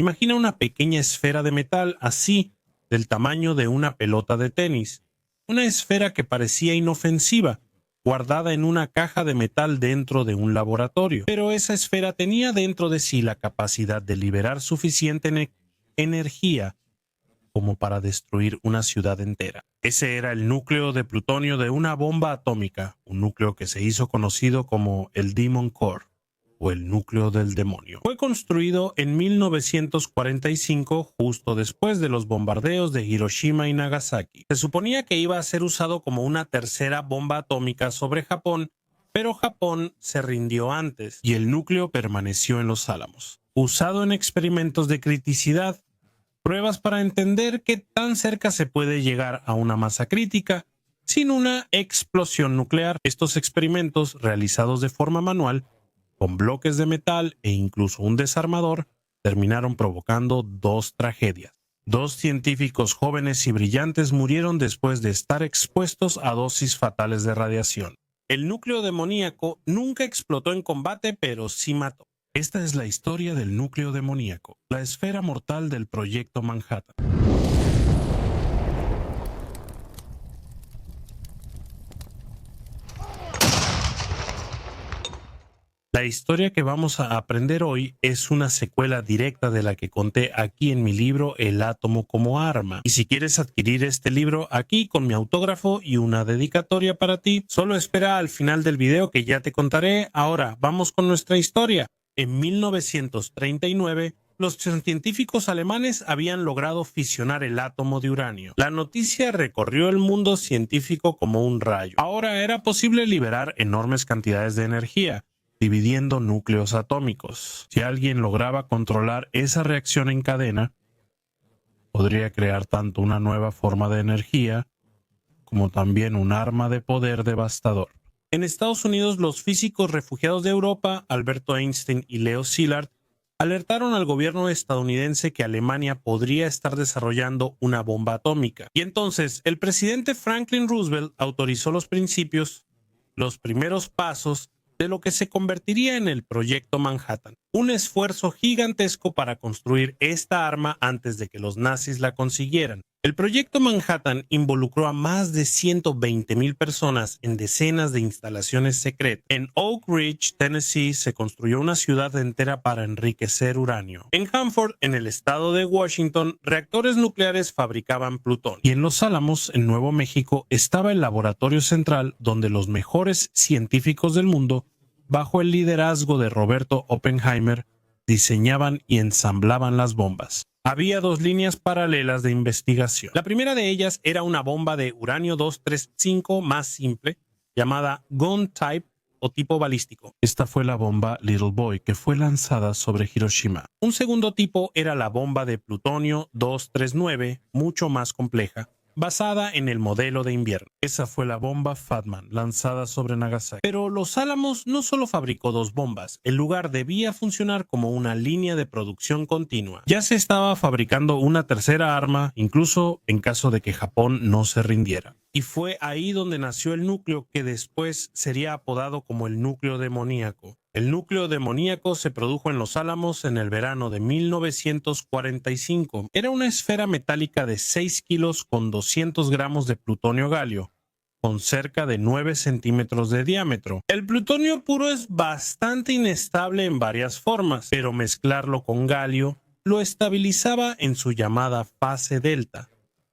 Imagina una pequeña esfera de metal así, del tamaño de una pelota de tenis. Una esfera que parecía inofensiva, guardada en una caja de metal dentro de un laboratorio. Pero esa esfera tenía dentro de sí la capacidad de liberar suficiente energía como para destruir una ciudad entera. Ese era el núcleo de plutonio de una bomba atómica, un núcleo que se hizo conocido como el Demon Core, o el núcleo del demonio. Fue construido en 1945, justo después de los bombardeos de Hiroshima y Nagasaki. Se suponía que iba a ser usado como una tercera bomba atómica sobre Japón, pero Japón se rindió antes y el núcleo permaneció en Los Álamos. Usado en experimentos de criticidad, pruebas para entender qué tan cerca se puede llegar a una masa crítica sin una explosión nuclear. Estos experimentos, realizados de forma manual, con bloques de metal e incluso un desarmador, terminaron provocando dos tragedias. Dos científicos jóvenes y brillantes murieron después de estar expuestos a dosis fatales de radiación. El núcleo demoníaco nunca explotó en combate, pero sí mató. Esta es la historia del núcleo demoníaco, la esfera mortal del Proyecto Manhattan. La historia que vamos a aprender hoy es una secuela directa de la que conté aquí en mi libro El átomo como arma. Y si quieres adquirir este libro aquí con mi autógrafo y una dedicatoria para ti, solo espera al final del video que ya te contaré. Ahora, vamos con nuestra historia. En 1939, los científicos alemanes habían logrado fisionar el átomo de uranio. La noticia recorrió el mundo científico como un rayo. Ahora era posible liberar enormes cantidades de energía, dividiendo núcleos atómicos. Si alguien lograba controlar esa reacción en cadena, podría crear tanto una nueva forma de energía como también un arma de poder devastador. En Estados Unidos, los físicos refugiados de Europa, Alberto Einstein y Leo Szilard, alertaron al gobierno estadounidense que Alemania podría estar desarrollando una bomba atómica. Y entonces, el presidente Franklin Roosevelt autorizó los primeros pasos de lo que se convertiría en el Proyecto Manhattan, un esfuerzo gigantesco para construir esta arma antes de que los nazis la consiguieran. El Proyecto Manhattan involucró a más de 120,000 personas en decenas de instalaciones secretas. En Oak Ridge, Tennessee, se construyó una ciudad entera para enriquecer uranio. En Hanford, en el estado de Washington, reactores nucleares fabricaban plutonio. Y en Los Álamos, en Nuevo México, estaba el laboratorio central donde los mejores científicos del mundo, bajo el liderazgo de Roberto Oppenheimer, diseñaban y ensamblaban las bombas. Había dos líneas paralelas de investigación. La primera de ellas era una bomba de uranio 235 más simple, llamada Gun Type o tipo balístico. Esta fue la bomba Little Boy, que fue lanzada sobre Hiroshima. Un segundo tipo era la bomba de plutonio 239, mucho más compleja, basada en el modelo de invierno. Esa fue la bomba Fat Man, lanzada sobre Nagasaki. Pero Los Álamos no solo fabricó dos bombas, el lugar debía funcionar como una línea de producción continua. Ya se estaba fabricando una tercera arma, incluso en caso de que Japón no se rindiera. Y fue ahí donde nació el núcleo que después sería apodado como el núcleo demoníaco. El núcleo demoníaco se produjo en Los Álamos en el verano de 1945. Era una esfera metálica de 6 kilos con 200 gramos de plutonio galio, con cerca de 9 centímetros de diámetro. El plutonio puro es bastante inestable en varias formas, pero mezclarlo con galio lo estabilizaba en su llamada fase delta,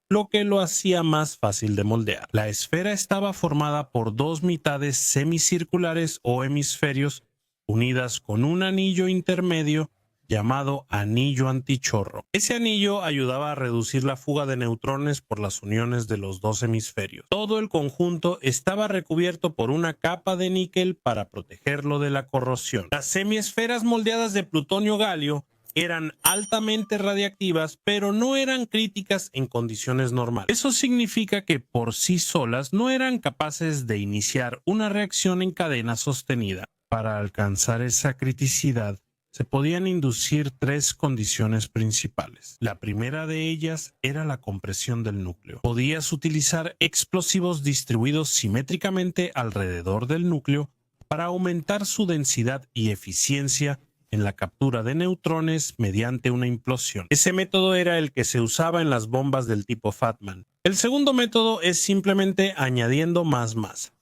lo que lo hacía más fácil de moldear. La esfera estaba formada por dos mitades semicirculares o hemisferios unidas con un anillo intermedio llamado anillo antichorro. Ese anillo ayudaba a reducir la fuga de neutrones por las uniones de los dos hemisferios. Todo el conjunto estaba recubierto por una capa de níquel para protegerlo de la corrosión. Las semiesferas moldeadas de plutonio galio eran altamente radiactivas, pero no eran críticas en condiciones normales. Eso significa que por sí solas no eran capaces de iniciar una reacción en cadena sostenida. Para alcanzar esa criticidad, se podían inducir tres condiciones principales. La primera de ellas era la compresión del núcleo. Podías utilizar explosivos distribuidos simétricamente alrededor del núcleo para aumentar su densidad y eficiencia en la captura de neutrones mediante una implosión. Ese método era el que se usaba en las bombas del tipo Fatman. El segundo método es simplemente añadiendo más masa.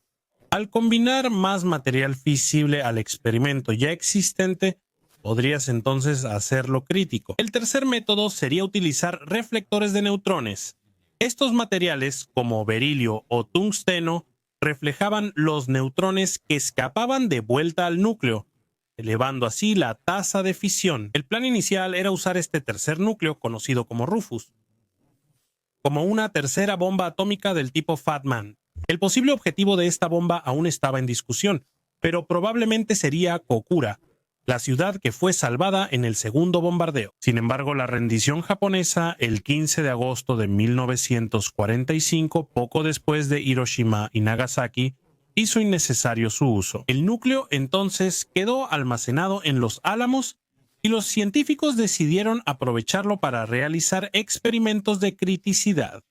Al combinar más material fisible al experimento ya existente, podrías entonces hacerlo crítico. El tercer método sería utilizar reflectores de neutrones. Estos materiales, como berilio o tungsteno, reflejaban los neutrones que escapaban de vuelta al núcleo, elevando así la tasa de fisión. El plan inicial era usar este tercer núcleo, conocido como Rufus, como una tercera bomba atómica del tipo Fatman. El posible objetivo de esta bomba aún estaba en discusión, pero probablemente sería Kokura, la ciudad que fue salvada en el segundo bombardeo. Sin embargo, la rendición japonesa el 15 de agosto de 1945, poco después de Hiroshima y Nagasaki, hizo innecesario su uso. El núcleo entonces quedó almacenado en Los Álamos y los científicos decidieron aprovecharlo para realizar experimentos de criticidad.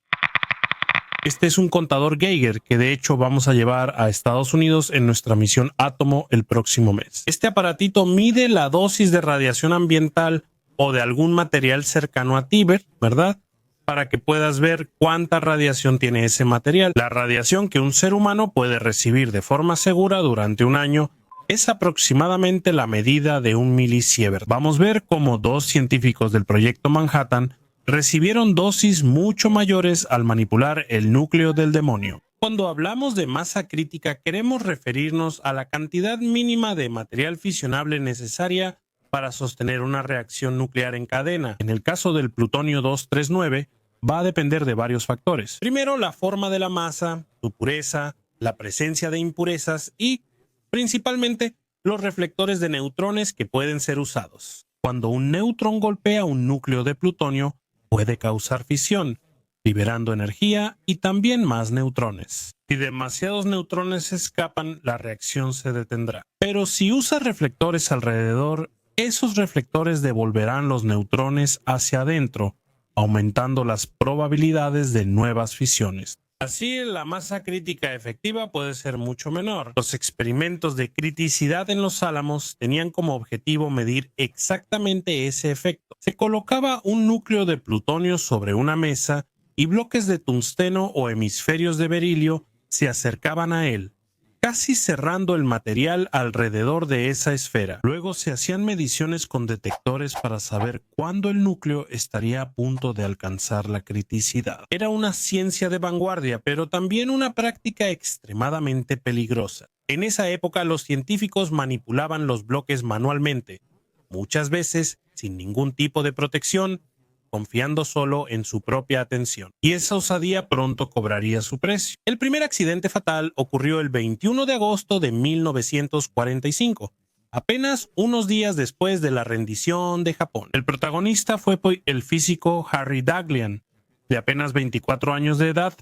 Este es un contador Geiger que de hecho vamos a llevar a Estados Unidos en nuestra misión Átomo el próximo mes. Este aparatito mide la dosis de radiación ambiental o de algún material cercano a ti, ¿verdad? Para que puedas ver cuánta radiación tiene ese material. La radiación que un ser humano puede recibir de forma segura durante un año es aproximadamente la medida de 1 milisievert. Vamos a ver cómo dos científicos del proyecto Manhattan recibieron dosis mucho mayores al manipular el núcleo del demonio. Cuando hablamos de masa crítica, queremos referirnos a la cantidad mínima de material fisionable necesaria para sostener una reacción nuclear en cadena. En el caso del plutonio 239, va a depender de varios factores. Primero, la forma de la masa, su pureza, la presencia de impurezas y, principalmente, los reflectores de neutrones que pueden ser usados. Cuando un neutrón golpea un núcleo de plutonio, puede causar fisión, liberando energía y también más neutrones. Si demasiados neutrones escapan, la reacción se detendrá. Pero si usa reflectores alrededor, esos reflectores devolverán los neutrones hacia adentro, aumentando las probabilidades de nuevas fisiones. Así, la masa crítica efectiva puede ser mucho menor. Los experimentos de criticidad en Los Álamos tenían como objetivo medir exactamente ese efecto. Se colocaba un núcleo de plutonio sobre una mesa y bloques de tungsteno o hemisferios de berilio se acercaban a él, casi cerrando el material alrededor de esa esfera. Luego se hacían mediciones con detectores para saber cuándo el núcleo estaría a punto de alcanzar la criticidad. Era una ciencia de vanguardia, pero también una práctica extremadamente peligrosa. En esa época los científicos manipulaban los bloques manualmente, muchas veces sin ningún tipo de protección, confiando solo en su propia atención. Y esa osadía pronto cobraría su precio. El primer accidente fatal ocurrió el 21 de agosto de 1945, apenas unos días después de la rendición de Japón. El protagonista fue el físico Harry Daghlian, de apenas 24 años de edad,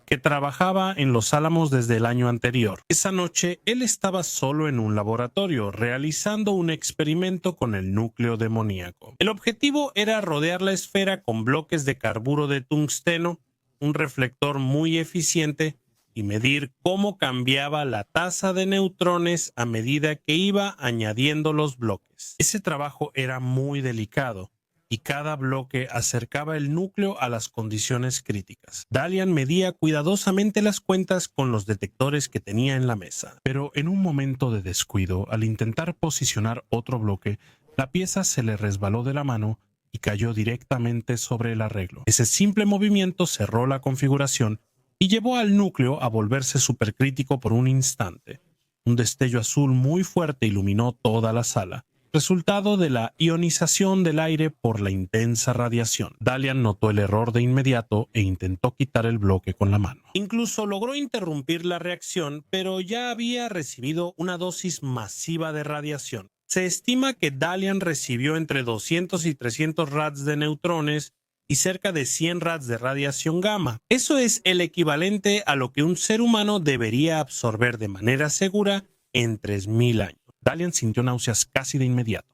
que trabajaba en Los Álamos desde el año anterior. Esa noche, él estaba solo en un laboratorio, realizando un experimento con el núcleo demoníaco. El objetivo era rodear la esfera con bloques de carburo de tungsteno, un reflector muy eficiente, y medir cómo cambiaba la tasa de neutrones a medida que iba añadiendo los bloques. Ese trabajo era muy delicado, y cada bloque acercaba el núcleo a las condiciones críticas. Daghlian medía cuidadosamente las cuentas con los detectores que tenía en la mesa. Pero en un momento de descuido, al intentar posicionar otro bloque, la pieza se le resbaló de la mano y cayó directamente sobre el arreglo. Ese simple movimiento cerró la configuración y llevó al núcleo a volverse supercrítico por un instante. Un destello azul muy fuerte iluminó toda la sala, resultado de la ionización del aire por la intensa radiación. Daghlian notó el error de inmediato e intentó quitar el bloque con la mano. Incluso logró interrumpir la reacción, pero ya había recibido una dosis masiva de radiación. Se estima que Daghlian recibió entre 200 y 300 rads de neutrones y cerca de 100 rads de radiación gamma. Eso es el equivalente a lo que un ser humano debería absorber de manera segura en 3000 años. Daghlian sintió náuseas casi de inmediato.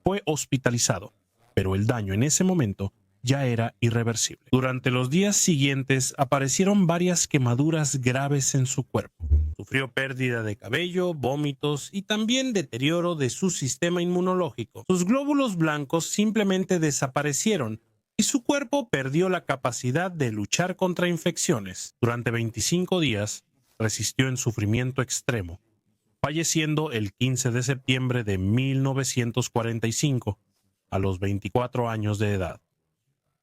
Fue hospitalizado, pero el daño en ese momento ya era irreversible. Durante los días siguientes aparecieron varias quemaduras graves en su cuerpo. Sufrió pérdida de cabello, vómitos y también deterioro de su sistema inmunológico. Sus glóbulos blancos simplemente desaparecieron y su cuerpo perdió la capacidad de luchar contra infecciones. Durante 25 días resistió en sufrimiento extremo, falleciendo el 15 de septiembre de 1945 a los 24 años de edad.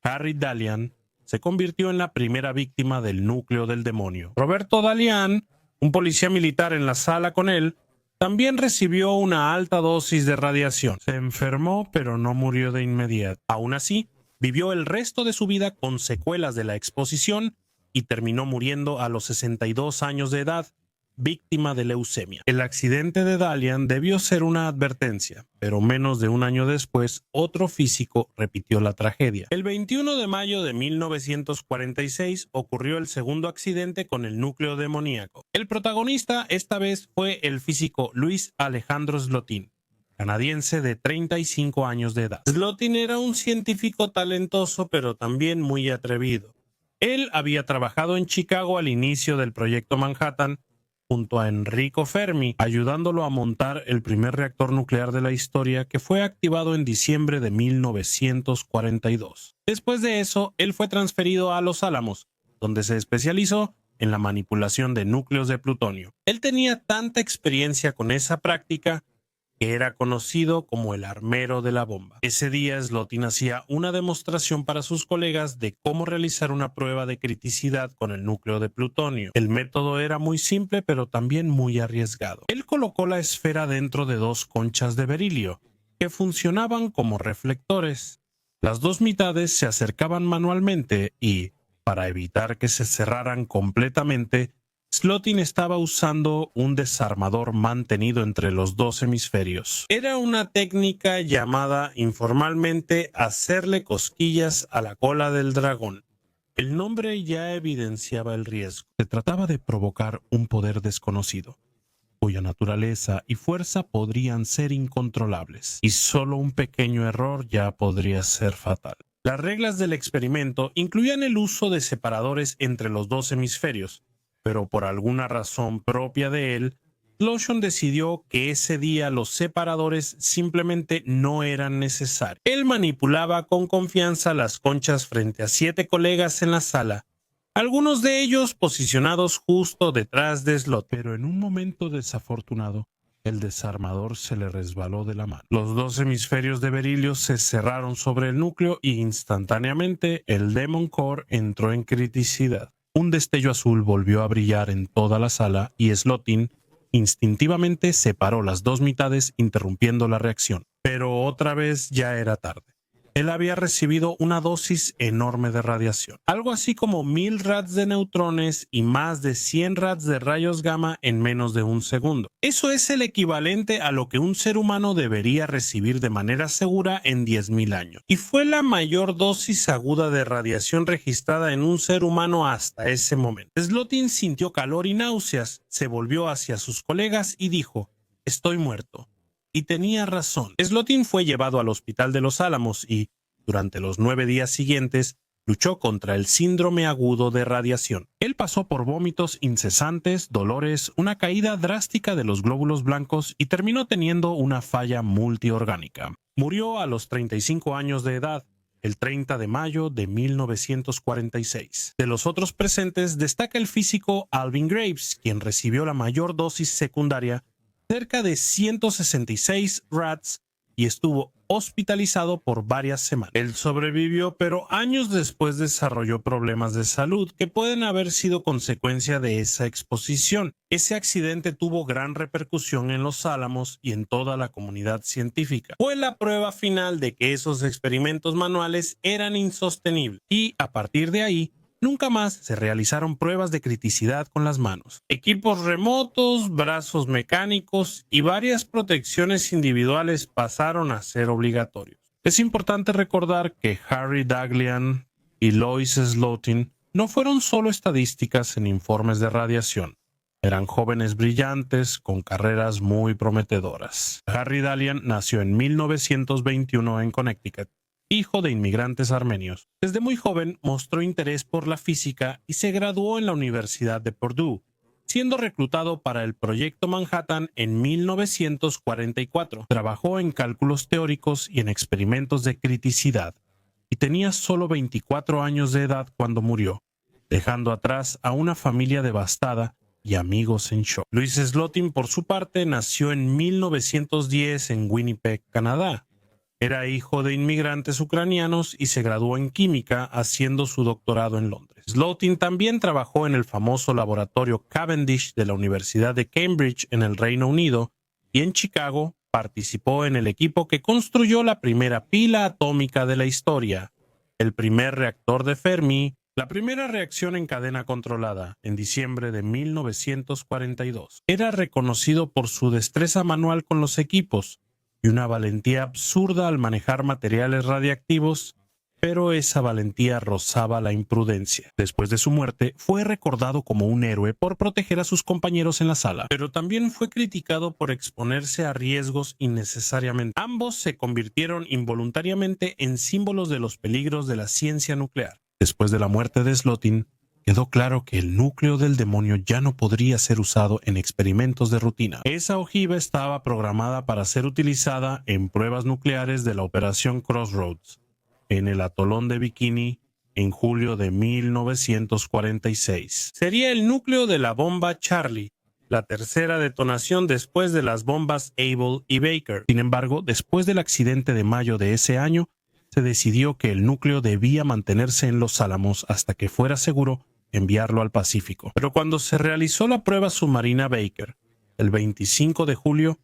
Harry Dalian se convirtió en la primera víctima del núcleo del demonio. Roberto Dalian, un policía militar en la sala con él, también recibió una alta dosis de radiación. Se enfermó, pero no murió de inmediato. Aún así, vivió el resto de su vida con secuelas de la exposición y terminó muriendo a los 62 años de edad, víctima de leucemia. El accidente de Dalian debió ser una advertencia, pero menos de un año después, otro físico repitió la tragedia. El 21 de mayo de 1946 ocurrió el segundo accidente con el núcleo demoníaco. El protagonista esta vez fue el físico Luis Alejandro Slotin, canadiense de 35 años de edad. Slotin era un científico talentoso, pero también muy atrevido. Él había trabajado en Chicago al inicio del proyecto Manhattan, junto a Enrico Fermi, ayudándolo a montar el primer reactor nuclear de la historia, que fue activado en diciembre de 1942. Después de eso, él fue transferido a Los Álamos, donde se especializó en la manipulación de núcleos de plutonio. Él tenía tanta experiencia con esa práctica que era conocido como el armero de la bomba. Ese día Slotin hacía una demostración para sus colegas de cómo realizar una prueba de criticidad con el núcleo de plutonio. El método era muy simple, pero también muy arriesgado. Él colocó la esfera dentro de dos conchas de berilio, que funcionaban como reflectores. Las dos mitades se acercaban manualmente y, para evitar que se cerraran completamente, Slotin estaba usando un desarmador mantenido entre los dos hemisferios. Era una técnica llamada informalmente hacerle cosquillas a la cola del dragón. El nombre ya evidenciaba el riesgo. Se trataba de provocar un poder desconocido, cuya naturaleza y fuerza podrían ser incontrolables, y solo un pequeño error ya podría ser fatal. Las reglas del experimento incluían el uso de separadores entre los dos hemisferios, pero por alguna razón propia de él, Slotin decidió que ese día los separadores simplemente no eran necesarios. Él manipulaba con confianza las conchas frente a 7 colegas en la sala, algunos de ellos posicionados justo detrás de Slotin. Pero en un momento desafortunado, el desarmador se le resbaló de la mano. Los dos hemisferios de berilio se cerraron sobre el núcleo y instantáneamente el Demon Core entró en criticidad. Un destello azul volvió a brillar en toda la sala y Slotin instintivamente separó las dos mitades, interrumpiendo la reacción. Pero otra vez ya era tarde. Él había recibido una dosis enorme de radiación, algo así como 1000 rads de neutrones y más de 100 rads de rayos gamma en menos de un segundo. Eso es el equivalente a lo que un ser humano debería recibir de manera segura en 10.000 años. Y fue la mayor dosis aguda de radiación registrada en un ser humano hasta ese momento. Slotin sintió calor y náuseas, se volvió hacia sus colegas y dijo: «Estoy muerto». Y tenía razón. Slotin fue llevado al hospital de Los Álamos y, durante los 9 días siguientes, luchó contra el síndrome agudo de radiación. Él pasó por vómitos incesantes, dolores, una caída drástica de los glóbulos blancos y terminó teniendo una falla multiorgánica. Murió a los 35 años de edad, el 30 de mayo de 1946. De los otros presentes destaca el físico Alvin Graves, quien recibió la mayor dosis secundaria, cerca de 166 rads, y estuvo hospitalizado por varias semanas. Él sobrevivió, pero años después desarrolló problemas de salud que pueden haber sido consecuencia de esa exposición. Ese accidente tuvo gran repercusión en Los Álamos y en toda la comunidad científica. Fue la prueba final de que esos experimentos manuales eran insostenibles y, a partir de ahí, nunca más se realizaron pruebas de criticidad con las manos. Equipos remotos, brazos mecánicos y varias protecciones individuales pasaron a ser obligatorios. Es importante recordar que Harry Dalian y Lois Slotin no fueron solo estadísticas en informes de radiación. Eran jóvenes brillantes con carreras muy prometedoras. Harry Dalian nació en 1921 en Connecticut, hijo de inmigrantes armenios. Desde muy joven mostró interés por la física y se graduó en la Universidad de Purdue, siendo reclutado para el Proyecto Manhattan en 1944. Trabajó en cálculos teóricos y en experimentos de criticidad, y tenía solo 24 años de edad cuando murió, dejando atrás a una familia devastada y amigos en shock. Louis Slotin, por su parte, nació en 1910 en Winnipeg, Canadá. Era hijo de inmigrantes ucranianos y se graduó en química haciendo su doctorado en Londres. Slotin también trabajó en el famoso laboratorio Cavendish de la Universidad de Cambridge en el Reino Unido, y en Chicago participó en el equipo que construyó la primera pila atómica de la historia, el primer reactor de Fermi, la primera reacción en cadena controlada, en diciembre de 1942. Era reconocido por su destreza manual con los equipos y una valentía absurda al manejar materiales radiactivos, pero esa valentía rozaba la imprudencia. Después de su muerte, fue recordado como un héroe por proteger a sus compañeros en la sala, pero también fue criticado por exponerse a riesgos innecesariamente. Ambos se convirtieron involuntariamente en símbolos de los peligros de la ciencia nuclear. Después de la muerte de Slotin, quedó claro que el núcleo del demonio ya no podría ser usado en experimentos de rutina. Esa ojiva estaba programada para ser utilizada en pruebas nucleares de la Operación Crossroads, en el atolón de Bikini, en julio de 1946. Sería el núcleo de la bomba Charlie, la tercera detonación después de las bombas Able y Baker. Sin embargo, después del accidente de mayo de ese año, se decidió que el núcleo debía mantenerse en Los Álamos hasta que fuera seguro enviarlo al Pacífico. Pero cuando se realizó la prueba submarina Baker, el 25 de julio,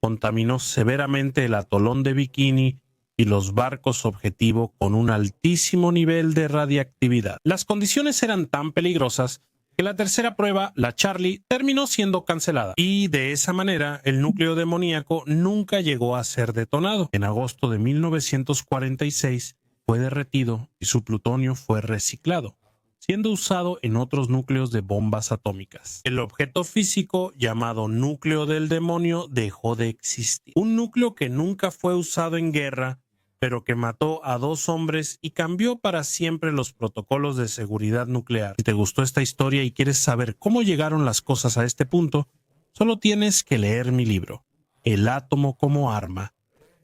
contaminó severamente el atolón de Bikini y los barcos objetivo con un altísimo nivel de radiactividad. Las condiciones eran tan peligrosas que la tercera prueba, la Charlie, terminó siendo cancelada, y de esa manera el núcleo demoníaco nunca llegó a ser detonado. En agosto de 1946 fue derretido y su plutonio fue reciclado, siendo usado en otros núcleos de bombas atómicas. El objeto físico llamado núcleo del demonio dejó de existir. Un núcleo que nunca fue usado en guerra, pero que mató a 2 hombres y cambió para siempre los protocolos de seguridad nuclear. Si te gustó esta historia y quieres saber cómo llegaron las cosas a este punto, solo tienes que leer mi libro, El átomo como arma,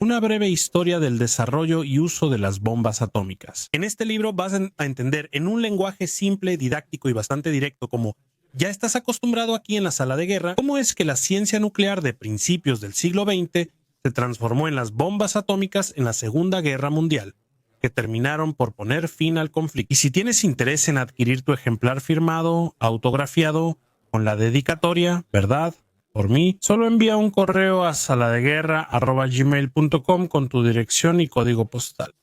una breve historia del desarrollo y uso de las bombas atómicas. En este libro vas a entender en un lenguaje simple, didáctico y bastante directo, como ya estás acostumbrado aquí en la sala de guerra, cómo es que la ciencia nuclear de principios del siglo XX se transformó en las bombas atómicas en la Segunda Guerra Mundial, que terminaron por poner fin al conflicto. Y si tienes interés en adquirir tu ejemplar firmado, autografiado, con la dedicatoria, ¿verdad?, por mí, solo envía un correo a saladeguerra@gmail.com con tu dirección y código postal,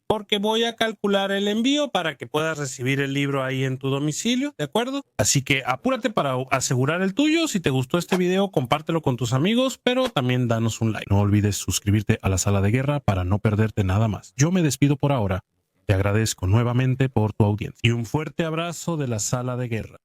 porque voy a calcular el envío para que puedas recibir el libro ahí en tu domicilio, ¿de acuerdo? Así que apúrate para asegurar el tuyo. Si te gustó este video, compártelo con tus amigos, pero también danos un like. No olvides suscribirte a la Sala de Guerra para no perderte nada más. Yo me despido por ahora. Te agradezco nuevamente por tu audiencia y un fuerte abrazo de la Sala de Guerra.